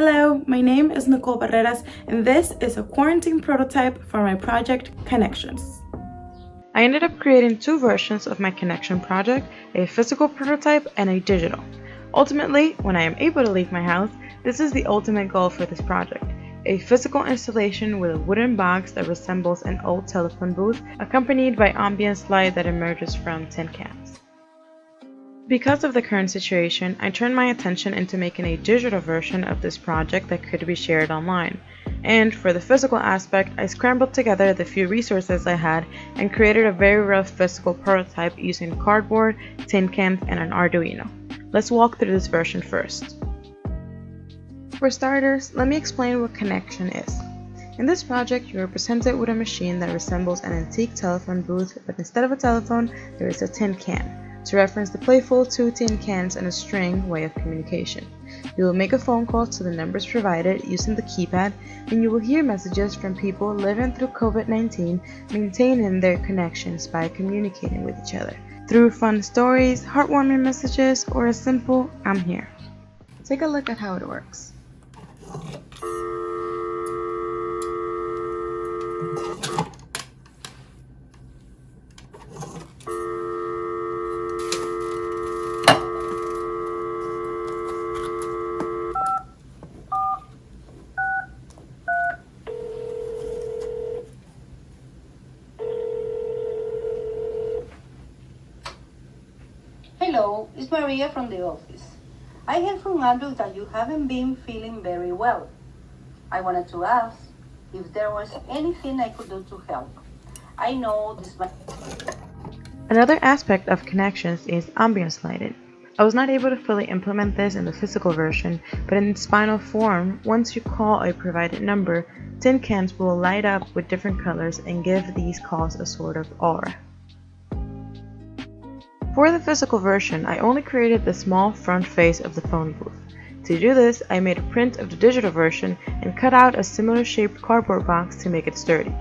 Hello, my name is Nicole Barreras, and this is a quarantine prototype for my project Connections. I ended up creating two versions of my Cannection project, a physical prototype and a digital. Ultimately, when I am able to leave my house, this is the ultimate goal for this project. A physical installation with a wooden box that resembles an old telephone booth, accompanied by ambience light that emerges from tin cans. Because of the current situation, I turned my attention into making a digital version of this project that could be shared online. And for the physical aspect, I scrambled together the few resources I had and created a very rough physical prototype using cardboard, tin cans, and an Arduino. Let's walk through this version first. For starters, let me explain what Cannection is. In this project, you are presented with a machine that resembles an antique telephone booth, but instead of a telephone, there is a tin can, to reference the playful two tin cans and a string way of communication. You will make a phone call to the numbers provided using the keypad, and you will hear messages from people living through COVID-19 maintaining their connections by communicating with each other through fun stories, heartwarming messages, or a simple "I'm here." Take a look at how it works. Hello, it's Maria from the office. I heard from Andrew that you haven't been feeling very well. I wanted to ask if there was anything I could do to help. I know this might... Another aspect of Connections is ambience lighting. I was not able to fully implement this in the physical version, but in its final form, once you call a provided number, tin cans will light up with different colors and give these calls a sort of aura. For the physical version, I only created the small front face of the phone booth. To do this, I made a print of the digital version and cut out a similar shaped cardboard box to make it sturdy.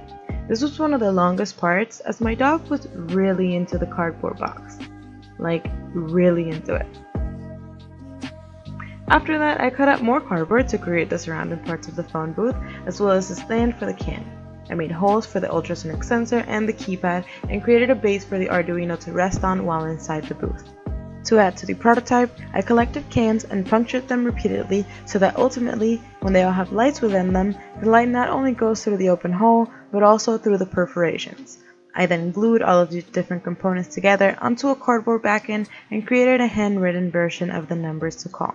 This was one of the longest parts, as my dog was really into the cardboard box. Like, really into it. After that, I cut out more cardboard to create the surrounding parts of the phone booth, as well as a stand for the can. I made holes for the ultrasonic sensor and the keypad, and created a base for the Arduino to rest on while inside the booth. To add to the prototype, I collected cans and punctured them repeatedly so that ultimately, when they all have lights within them, the light not only goes through the open hole, but also through the perforations. I then glued all of these different components together onto a cardboard backend and created a handwritten version of the numbers to call.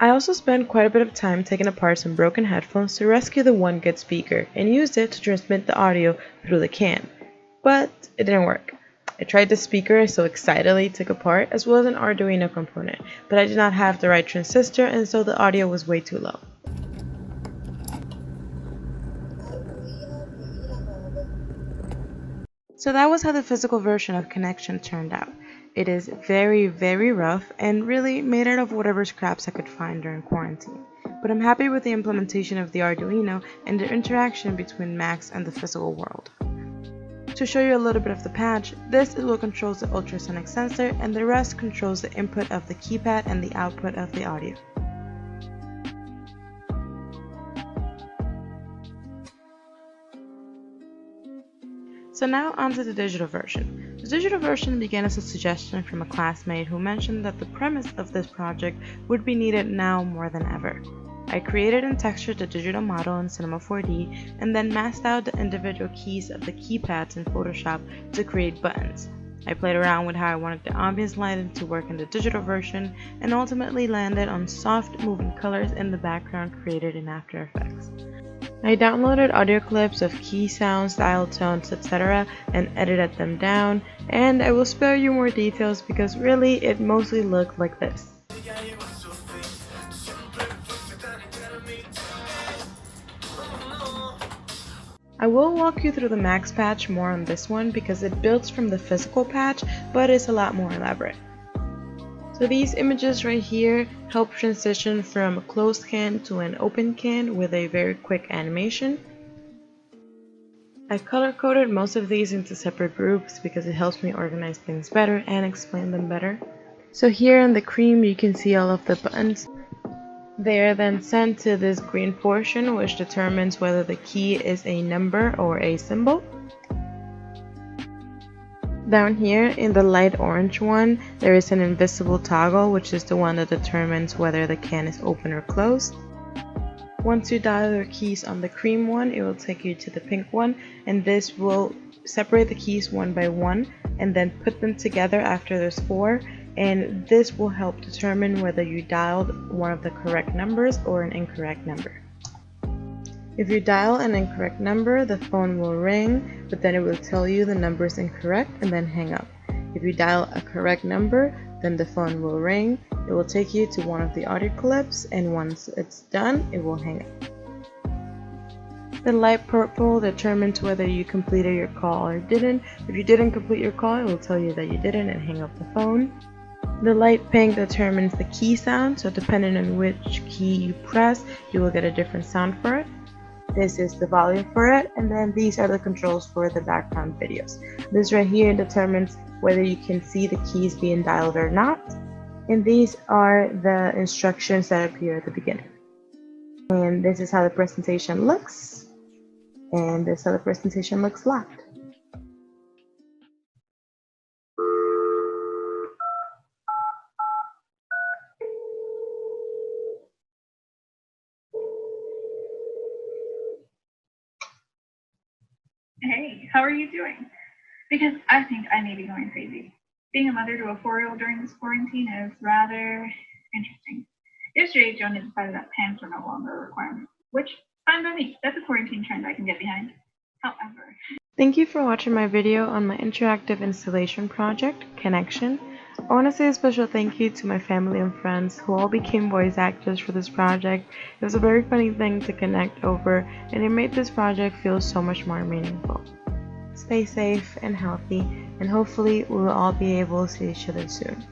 I also spent quite a bit of time taking apart some broken headphones to rescue the one good speaker and used it to transmit the audio through the can. But it didn't work. I tried the speaker I so excitedly took apart, as well as an Arduino component, but I did not have the right transistor, and so the audio was way too low. So that was how the physical version of Cannection turned out. It is very, very rough and really made out of whatever scraps I could find during quarantine. But I'm happy with the implementation of the Arduino and the interaction between Max and the physical world. To show you a little bit of the patch, this is what controls the ultrasonic sensor, and the rest controls the input of the keypad and the output of the audio. So now onto the digital version. The digital version began as a suggestion from a classmate who mentioned that the premise of this project would be needed now more than ever. I created and textured the digital model in Cinema 4D and then masked out the individual keys of the keypads in Photoshop to create buttons. I played around with how I wanted the ambience lighting to work in the digital version and ultimately landed on soft moving colors in the background created in After Effects. I downloaded audio clips of key sounds, dial tones, etc. and edited them down, and I will spare you more details because really it mostly looked like this. I will walk you through the Max patch more on this one because it builds from the physical patch, but is a lot more elaborate. So these images right here help transition from a closed can to an open can with a very quick animation. I color-coded most of these into separate groups because it helps me organize things better and explain them better. So here in the cream you can see all of the buttons. They are then sent to this green portion, which determines whether the key is a number or a symbol. Down here in the light orange one, there is an invisible toggle, which is the one that determines whether the can is open or closed. Once you dial your keys on the cream one, it will take you to the pink one, and this will separate the keys one by one and then put them together after there's 4, and this will help determine whether you dialed one of the correct numbers or an incorrect number. If you dial an incorrect number, the phone will ring, but then it will tell you the number is incorrect and then hang up. If you dial a correct number, then the phone will ring, it will take you to one of the audio clips, and once it's done, it will hang up. The light purple determines whether you completed your call or didn't. If you didn't complete your call, it will tell you that you didn't and hang up the phone. The light pink determines the key sound, so depending on which key you press, you will get a different sound for it. This is the volume for it, and then these are the controls for the background videos. This right here determines whether you can see the keys being dialed or not, and these are the instructions that appear at the beginning. And this is how the presentation looks, and this is how the presentation looks locked. Hey, how are you doing? Because I think I may be going crazy. Being a mother to a 4-year-old during this quarantine is rather interesting. Yesterday, Jonah decided that pants are no longer a requirement, which, fine by me. That's a quarantine trend I can get behind. However, thank you for watching my video on my interactive installation project, Cannection. I want to say a special thank you to my family and friends who all became voice actors for this project. It was a very funny thing to connect over, and it made this project feel so much more meaningful. Stay safe and healthy, and hopefully we will all be able to see each other soon.